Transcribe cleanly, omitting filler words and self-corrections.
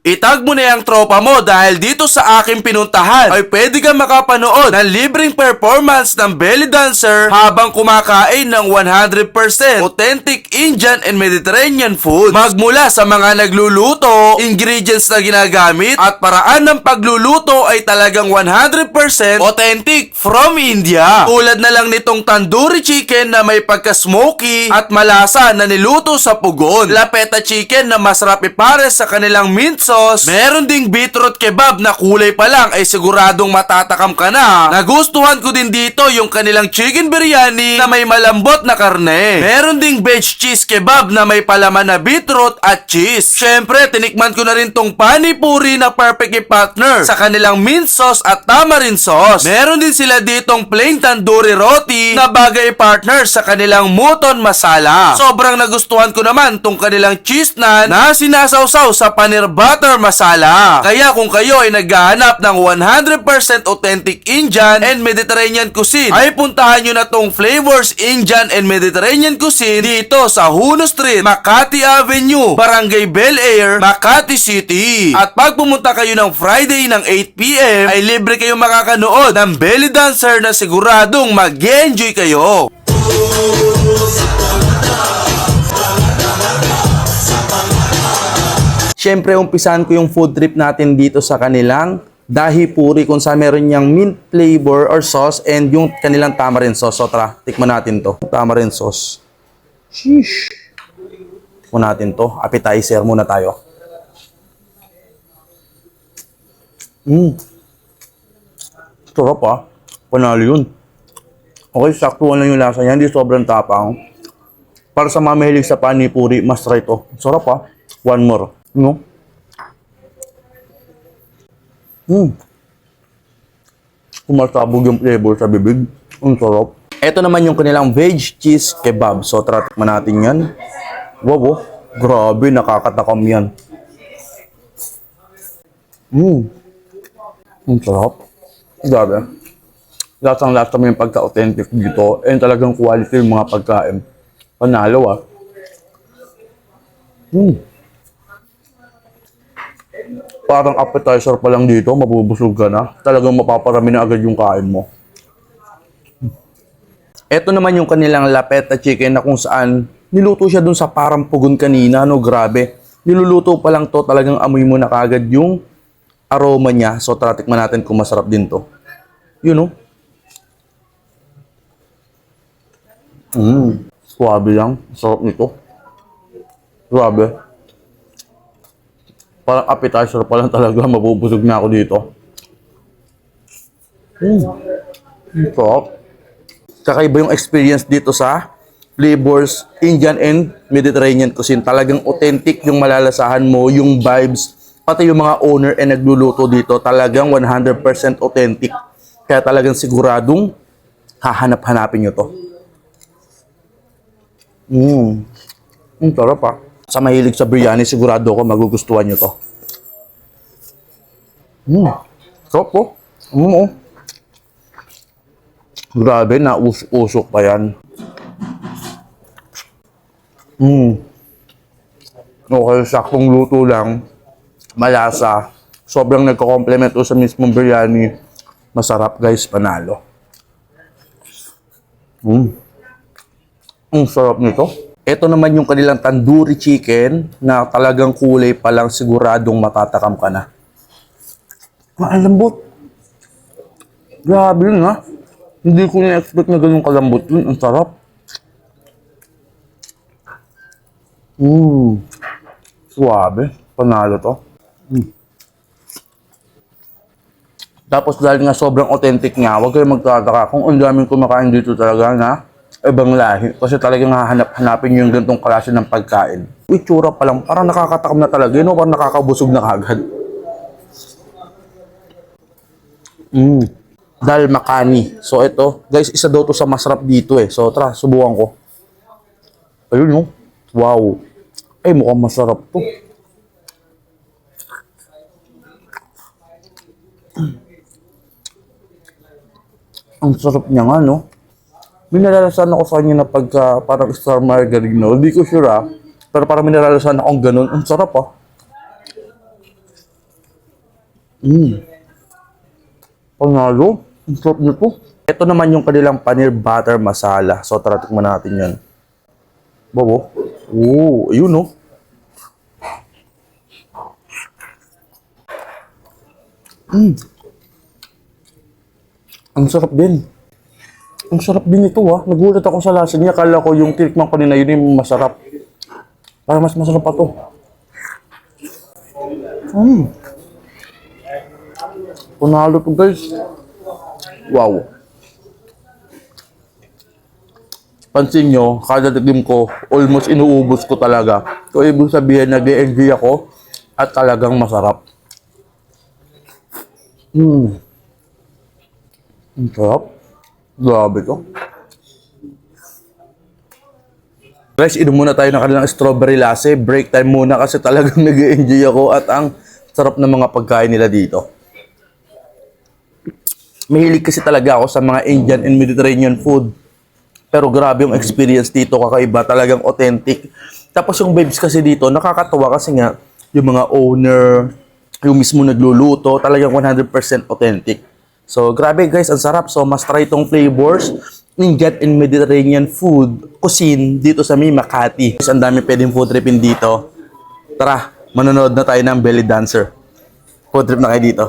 Itag mo na yung tropa mo dahil dito sa aking pinuntahan ay pwede kang makapanood ng libreng performance ng belly dancer habang kumakain ng 100% authentic Indian and Mediterranean food. Magmula sa mga nagluluto, ingredients na ginagamit at paraan ng pagluluto ay talagang 100% authentic from India. Tulad na lang nitong tandoori chicken na may pagka-smoky at malasa na niluto sa pugon. Lapeta chicken na masarap ipares sa kanilang mint sauce. Meron ding beetroot kebab na kulay pa lang ay siguradong matatakam ka na. Nagustuhan ko din dito yung kanilang chicken biryani na may malambot na karne. Meron ding veg cheese kebab na may palaman na beetroot at cheese. Syempre, tinikman ko na rin tong pani puri na perfect partner sa kanilang mint sauce at tamarind sauce. Meron din sila ditong plain tandoori roti na bagay partner sa kanilang mutton masala. Sobrang nagustuhan ko naman tong kanilang cheese naan na sinasawsaw sa paneer butter masala. Kaya kung kayo ay naghahanap ng 100% authentic Indian and Mediterranean cuisine, ay puntahan nyo na tong Flavors Indian and Mediterranean Cuisine dito sa Huno Street, Makati Avenue, Barangay Bel Air, Makati City. At pag pumunta kayo ng Friday ng 8 PM, ay libre kayong makakanood ng belly dancer na siguradong mag-enjoy kayo. Siyempre, umpisahan ko yung food trip natin dito sa kanilang dahi puri kung saan meron niyang mint flavor or sauce and yung kanilang tamarind sauce. So, tara, tikman natin to. Tamarind sauce. Sheesh. Tikman natin to. Appetizer muna tayo. Sarap ah. Panalo yun. Okay, saktuhan lang yung lasa niya. Hindi sobrang tapang. Para sa mga mahilig sa pani puri, mas try to. Sarap ah. One more. No? Kumasabog yung flavor sa bibig. Ang sarap. Ito naman yung kanilang veg cheese kebab. So, tara, tikman natin yan. Wow, oh. Grabe, nakakatakam yan. Ang sarap. Grabe. Lasang-lasa mo yung pagka-authentic dito. And talagang quality yung mga pagkain. Panalo ah. Parang appetizer pa lang dito, mabubusog ka na. Talagang mapaparami na agad yung kain mo. Ito naman yung kanilang lapeta chicken na kung saan niluto siya dun sa parang pugon kanina. No, grabe. Niluluto pa lang to, talagang amoy mo na kagad yung aroma niya. So, tara, tikman natin kung masarap din to. You know? Suwabe lang. Sarap nito. Grabe. Parang appetizer pa lang talaga, mabubusog na ako dito. Sarap. Kakaiba yung experience dito sa Flavors Indian and Mediterranean Cuisine. Talagang authentic yung malalasahan mo, yung vibes, pati yung mga owner and nagluluto dito, talagang 100% authentic. Kaya talagang siguradong hahanap-hanapin nyo to. Ang sarap ah. Sa mahilig sa biryani, sigurado ko magugustuhan nyo to. Sarap po. Grabe, nausok pa yan. Okay, saktong luto lang. Malasa. Sobrang nagko-complement sa mismong biryani. Masarap guys, panalo. Ang sarap nito. Ito naman yung kanilang tandoori chicken na talagang kulay pa lang siguradong matatakam ka na. Malambot. Grabe yun ha. Hindi ko na-expect na ganun kalambot yun. Ang sarap. Suwabe. Panalo to. Tapos dahil nga sobrang authentic nga, huwag kayo magtataka kung ang daming kumakain dito talaga na ibang lahi. Kasi talagang hahanap-hanapin yung ganitong klase ng pagkain. Itsura pa lang, parang nakakatakam na talaga. You know, parang nakakabusog na kagad. Dal Makhani. So ito, guys, isa daw to sa masarap dito eh. So tara, subukan ko. Ayun no. Wow. Ay, mukhang masarap to. Ang sarap niya nga, no? May nalalasan ako sa kanya na pagka parang star margarine, no? Hindi ko sure, ah. Pero parang may nalalasan akong ganun. Ang sarap, ah. Panalo. Ang sarap nito. Ito naman yung kanilang paneer butter masala. So, tara tikman natin yan. Babo. Oo, ayun no. Ang sarap din. Ang sarap din ito ah. Nagulat ako sa lasa niya. Akala ko yung tinikman ko nila yun yung masarap. Parang mas masarap pa to. Panalo to guys. Wow. Pansin nyo, kada tikim ko, almost inuubos ko talaga. So, ibig sabihin, nag-enjoy ako at talagang masarap. Ang sarap. Grabe to. Guys, inom muna tayo ng kanilang strawberry latte. Break time muna kasi talagang nag-enjoy ako at ang sarap ng mga pagkain nila dito. Mahilig kasi talaga ako sa mga Indian and Mediterranean food. Pero grabe yung experience dito, kakaiba, talagang authentic. Tapos yung vibes kasi dito, nakakatawa kasi nga, yung mga owner, yung mismo nagluluto, talagang 100% authentic. So, grabe guys, ang sarap. So, must try itong flavors, Indian and Mediterranean food, cuisine, dito sa may Makati. Ang dami pwedeng food tripin dito. Tara, manonood na tayo ng belly dancer. Food trip na kayo dito.